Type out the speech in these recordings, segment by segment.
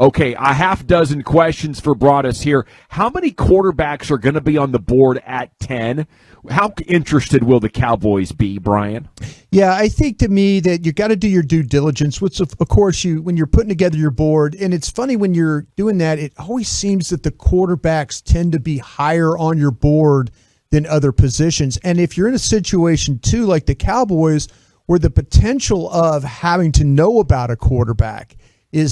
Okay, a half dozen questions for Broaddus here. How many quarterbacks are going to be on the board at 10? How interested will the Cowboys be, Bryan? Yeah, I think to me that you got to do your due diligence, which of course when you're putting together your board, and it's funny when you're doing that, it always seems that the quarterbacks tend to be higher on your board than other positions. And if you're in a situation too, like the Cowboys, where the potential of having to know about a quarterback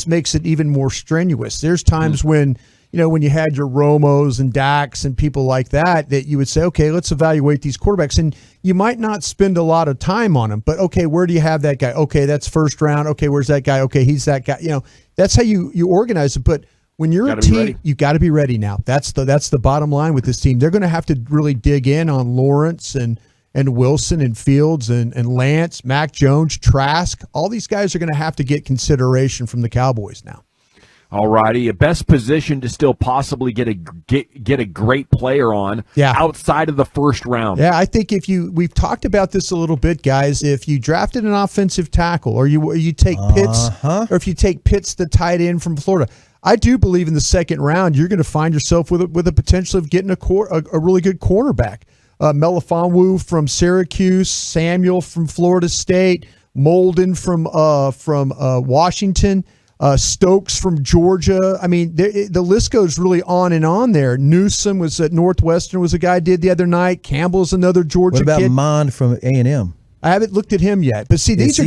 makes it even more strenuous. There's times when you had your Romos and Dax and people like that you would say, okay, let's evaluate these quarterbacks. And you might not spend a lot of time on them, but okay, where do you have that guy? Okay, that's first round. Okay, where's that guy? Okay, he's that guy. That's how you organize it. But when you're a team, you got to be ready now. That's the bottom line with this team. They're going to have to really dig in on Lawrence and Wilson and Fields and Lance, Mac Jones, Trask. All these guys are going to have to get consideration from the Cowboys now. All righty, a best position to still possibly get a great player on outside of the first round. Yeah, I think we've talked about this a little bit, guys. If you drafted an offensive tackle, or you take Pitts, or if you take Pitts, the tight end from Florida, I do believe in the second round you're going to find yourself with a potential of getting a really good cornerback. Melifonwu from Syracuse, Samuel from Florida State, Molden from Washington, Stokes from Georgia. I mean, the list goes really on and on there. Newsom was at Northwestern, was a guy I did the other night. Campbell's another Georgia kid. What about Mond from A&M? I haven't looked at him yet, but see, these are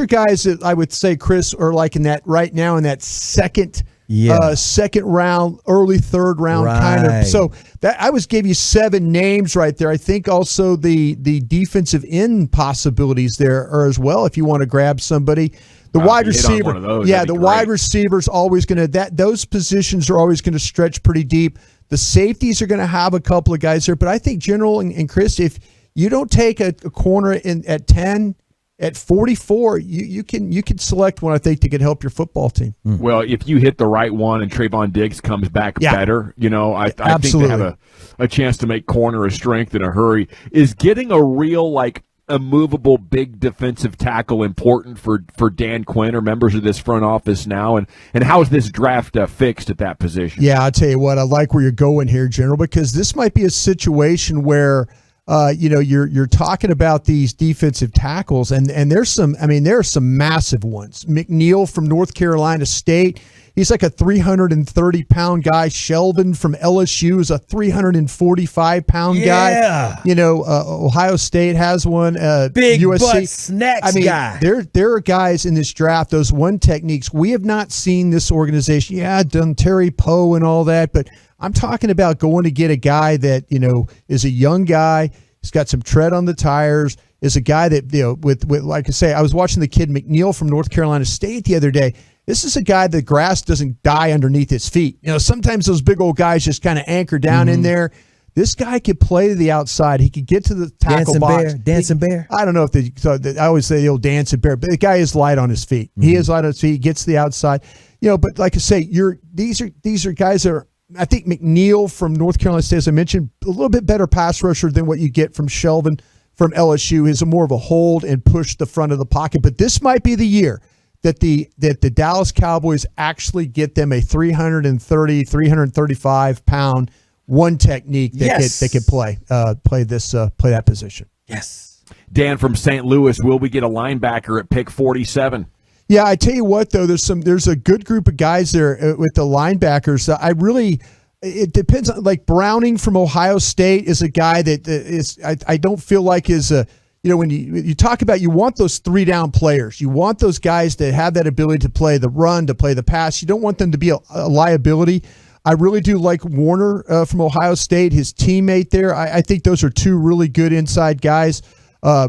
guys that I would say, Chris, are like in that right now in that second round, early third round kind of. So that I gave you 7 names right there. I think also the defensive end possibilities there are as well. If you want to grab somebody, the wide receiver, the wide receiver's always going to those positions are always going to stretch pretty deep. The safeties are going to have a couple of guys there, but I think General and Chris, if you don't take a corner at 10. At 44, you can select one I think that could help your football team. Well, if you hit the right one and Trayvon Diggs comes back better, I think they have a chance to make corner a strength in a hurry. Is getting a real immovable big defensive tackle important for Dan Quinn or members of this front office now? And how is this draft fixed at that position? Yeah, I'll tell you what, I like where you're going here, General, because this might be a situation where you're talking about these defensive tackles, and there are some massive ones. McNeil from North Carolina State, he's like a 330-pound guy. Shelvin from LSU is a 345-pound guy. Ohio State has one. Big USC. Butt snacks guy. There are guys in this draft, those one techniques. We have not seen this organization. Yeah, done Terry Poe and all that, but I'm talking about going to get a guy that, is a young guy. He's got some tread on the tires, is a guy that, with like I say, I was watching the kid McNeil from North Carolina State the other day. This is a guy the grass doesn't die underneath his feet. Sometimes those big old guys just kind of anchor down in there. This guy could play to the outside. He could get to the tackle box. Dancing bear. I don't know if I always say the old dancing bear, but the guy is light on his feet. He is light on his feet. He gets to the outside. But like I say, these are guys that are, I think McNeil from North Carolina State, as I mentioned, a little bit better pass rusher than what you get from Shelvin from LSU. He's more of a hold and push the front of the pocket. But this might be the year that the Dallas Cowboys actually get them a 335-pound one technique that could play that position. Yes. Dan from St. Louis, will we get a linebacker at pick 47? Yeah, I tell you what, though, there's a good group of guys there with the linebackers. It depends on, like Browning from Ohio State is a guy that I don't feel like is a, when you talk about, you want those 3-down players. You want those guys that have that ability to play the run, to play the pass. You don't want them to be a liability. I really do like Warner from Ohio State, his teammate there. I think those are 2 really good inside guys.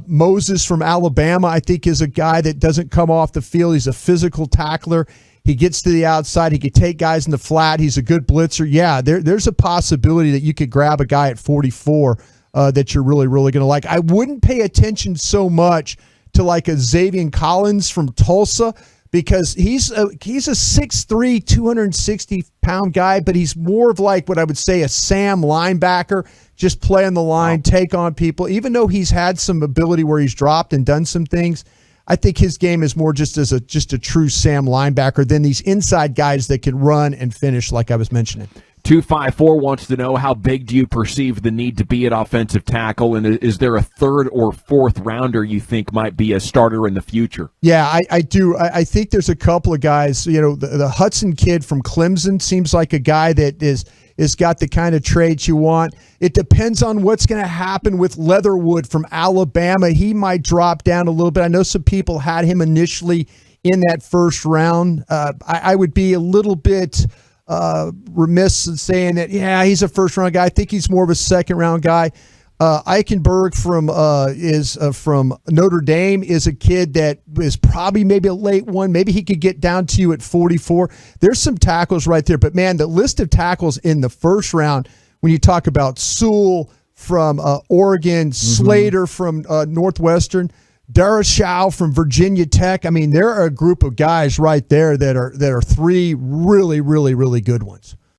Moses from Alabama, I think, is a guy that doesn't come off the field. He's a physical tackler. He gets to the outside. He could take guys in the flat. He's a good blitzer. Yeah, there's a possibility that you could grab a guy at 44 that you're really, really going to like. I wouldn't pay attention so much to like a Xavier Collins from Tulsa, because he's a 6'3", 260-pound guy, but he's more of like what I would say a Sam linebacker, just play on the line, take on people. Even though he's had some ability where he's dropped and done some things, I think his game is more just as a true Sam linebacker than these inside guys that can run and finish, like I was mentioning. 254 wants to know, how big do you perceive the need to be at offensive tackle, and is there a third or fourth rounder you think might be a starter in the future? Yeah, I do. I think there's a couple of guys. The Hudson kid from Clemson seems like a guy that is got the kind of traits you want. It depends on what's going to happen with Leatherwood from Alabama. He might drop down a little bit. I know some people had him initially in that first round. I would be a little bit remiss in saying that, yeah, he's a first-round guy. I think he's more of a second-round guy. Eichenberg from Notre Dame is a kid that is probably maybe a late one. Maybe he could get down to you at 44. There's some tackles right there. But, man, the list of tackles in the first round, when you talk about Sewell from Oregon, Slater from Northwestern, Darashaw from Virginia Tech. I mean, there are a group of guys right there that are three really, really, really good ones.